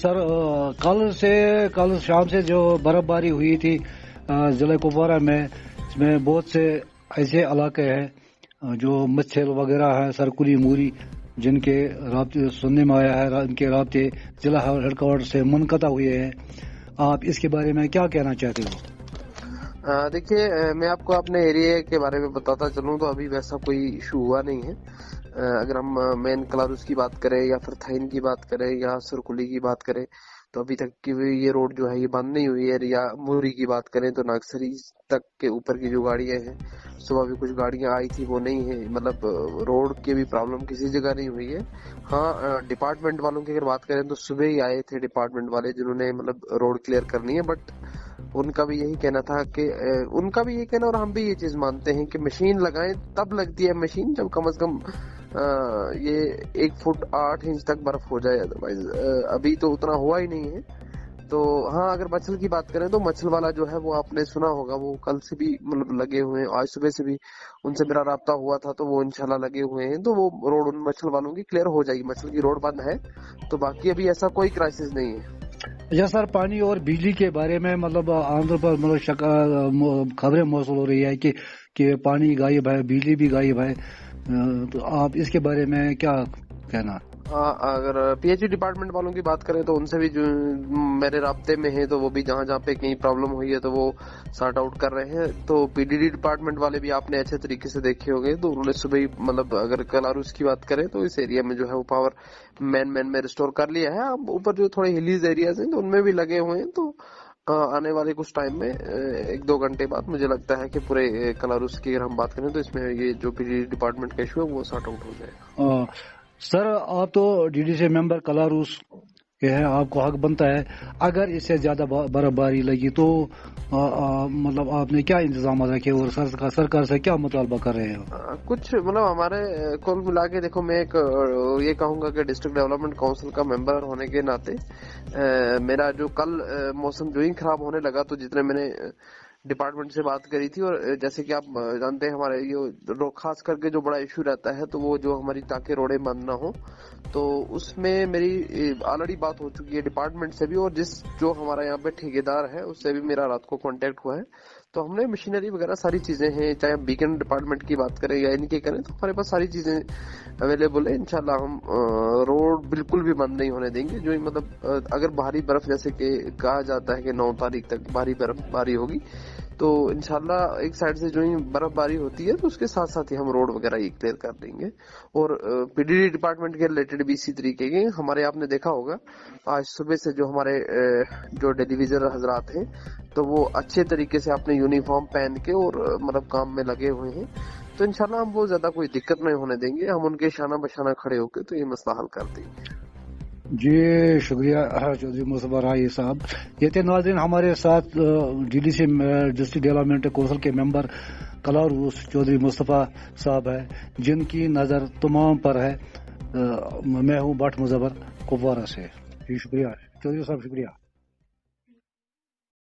سر کل شام سے جو برف باری ہوئی تھی ضلع کپوارہ میں، اس میں بہت سے ایسے علاقے ہیں جو مچھل وغیرہ ہے، سرکولی موری، جن کے رابطے سننے میں آیا ہے ان کے رابطے ضلع ہیڈ کوارٹر سے منقطع ہوئے ہیں. آپ اس کے بارے میں کیا کہنا چاہتے ہو؟ دیکھیے، میں آپ کو اپنے ایریا کے بارے میں بتاتا چلوں تو ابھی ویسا کوئی ایشو ہوا نہیں ہے. اگر ہم مین کلاروس کی بات کریں یا پھر تھائن کی بات کریں یا سرکولی کی بات کریں تو ابھی تک کی یہ روڈ جو ہے یہ بند نہیں ہوئی ہے. یا موری کی بات کریں تو ناگسری تک کے اوپر کی جو گاڑیاں ہیں، صبح بھی کچھ گاڑیاں آئی تھی وہ نہیں ہے. مطلب روڈ کی بھی پرابلم کسی جگہ نہیں ہوئی ہے. ہاں، ڈپارٹمنٹ والوں کی اگر بات کریں تو صبح ہی آئے تھے ڈپارٹمنٹ والے جنہوں نے مطلب روڈ کلیئر کرنی ہے. بٹ ان کا بھی یہی کہنا تھا کہ اور ہم بھی یہ چیز مانتے ہیں کہ مشین لگائیں تب لگتی ہے مشین جب کم از کم یہ 1 فٹ 8 انچ تک برف ہو جائے. ادروائز ابھی تو اتنا ہوا ہی نہیں ہے. تو ہاں، اگر مچھل کی بات کریں تو مچھل والا جو ہے وہ آپ نے سنا ہوگا، وہ کل سے بھی مطلب لگے ہوئے ہیں. آج صبح سے بھی ان سے میرا رابطہ ہوا تھا تو وہ انشاءاللہ لگے ہوئے ہیں. تو وہ روڈ ان مچھل والوں کی کلیئر ہو جائے گی. مچھل کی روڈ بند ہے تو باقی ابھی ایسا کوئی کرائسس نہیں ہے. اچھا سر، پانی اور بجلی کے بارے میں مطلب عام طور پر خبریں موصول ہو رہی ہے کہ پانی غائب ہے، بجلی بھی غائب ہے. تو آپ اس کے بارے میں کیا کہنا؟ اگر پی ایچ ای ڈپارٹمنٹ والوں کی بات کریں تو ان سے بھی جو میرے رابطے میں ہیں تو وہ بھی جہاں پہ کہیں پرابلم ہوئی ہے تو وہ سارٹ آؤٹ کر رہے ہیں. تو پی ڈی ڈی ڈپارٹمنٹ والے بھی آپ نے اچھے طریقے سے دیکھے ہوں گے تو انہوں نے صبح ہی مطلب اگر کلاروس کی بات کریں تو اس ایریا میں جو ہے وہ پاور مین میں ریسٹور کر لیا ہے. اب اوپر جو تھوڑے ہلیز ایریاز ہیں تو ان میں بھی لگے ہوئے ہیں. تو آنے والے کچھ ٹائم میں 1-2 گھنٹے بعد مجھے لگتا ہے کہ پورے کلاروس کی اگر ہم بات کریں تو اس میں یہ جو پی ڈی ڈی ڈپارٹمنٹ کا ایشو ہے وہ سارٹ آؤٹ ہو جائے گا. سر، آپ تو ڈی ڈی سی ممبر کلاروس کے ہیں، آپ کو حق بنتا ہے اگر اس سے زیادہ برف باری لگی تو مطلب آپ نے کیا انتظامات رکھے اور سرکار سے کیا مطالبہ کر رہے ہیں؟ کچھ مطلب ہمارے کل ملا کے دیکھو، میں ایک یہ کہوں گا کہ ڈسٹرکٹ ڈیولپمنٹ کونسل کا ممبر ہونے کے ناطے میرا جو کل موسم جو ہی خراب ہونے لگا تو جتنے میں نے ڈپارٹمنٹ سے بات کری تھی، اور جیسے کہ آپ جانتے ہیں ہمارے یہ خاص کر کے جو بڑا ایشو رہتا ہے تو وہ جو ہماری تاکہ روڈیں بند نہ ہوں، تو اس میں میری آلریڈی بات ہو چکی ہے ڈپارٹمنٹ سے بھی، اور جو ہمارا یہاں پہ ٹھیکیدار ہے اس سے بھی میرا رات کو کانٹیکٹ ہوا ہے. تو ہم نے مشینری وغیرہ ساری چیزیں ہیں، چاہے بیکن ڈپارٹمنٹ کی بات کریں یا ان کی کریں تو ہمارے پاس ساری چیزیں اویلیبل ہیں. انشاءاللہ ہم روڈ بالکل بھی بند نہیں ہونے دیں گے. جو مطلب اگر بھاری برف جیسے کہ کہا جاتا ہے کہ 9 تاریخ تک بھاری برف باری ہوگی تو انشاءاللہ ایک سائڈ سے جو ہی برف باری ہوتی ہے تو اس کے ساتھ ساتھ ہی ہم روڈ وغیرہ یہ کلیئر کر دیں گے. اور پی ڈی ڈی ڈپارٹمنٹ کے ریلیٹڈ بھی اسی طریقے کے ہمارے آپ نے دیکھا ہوگا آج صبح سے جو ہمارے جو ڈیلی ویزر حضرات ہیں تو وہ اچھے طریقے سے اپنے یونیفارم پہن کے اور مطلب کام میں لگے ہوئے ہیں. تو انشاءاللہ ہم وہ زیادہ کوئی دقت نہیں ہونے دیں گے. ہم ان کے شانہ بشانہ کھڑے ہو کے تو یہ مسئلہ حل کر دیں گے. جی شکریہ چودھری مصطفیٰ رائی صاحب. یہ تھے ناظرین ہمارے ساتھ D D C district development council کے ممبر کلاروس چودھری مصطفیٰ صاحب ہے، جن کی نظر تمام پر ہے. میں ہوں بٹ مظفر کپوارہ سے. جی شکریہ چودھری صاحب، شکریہ.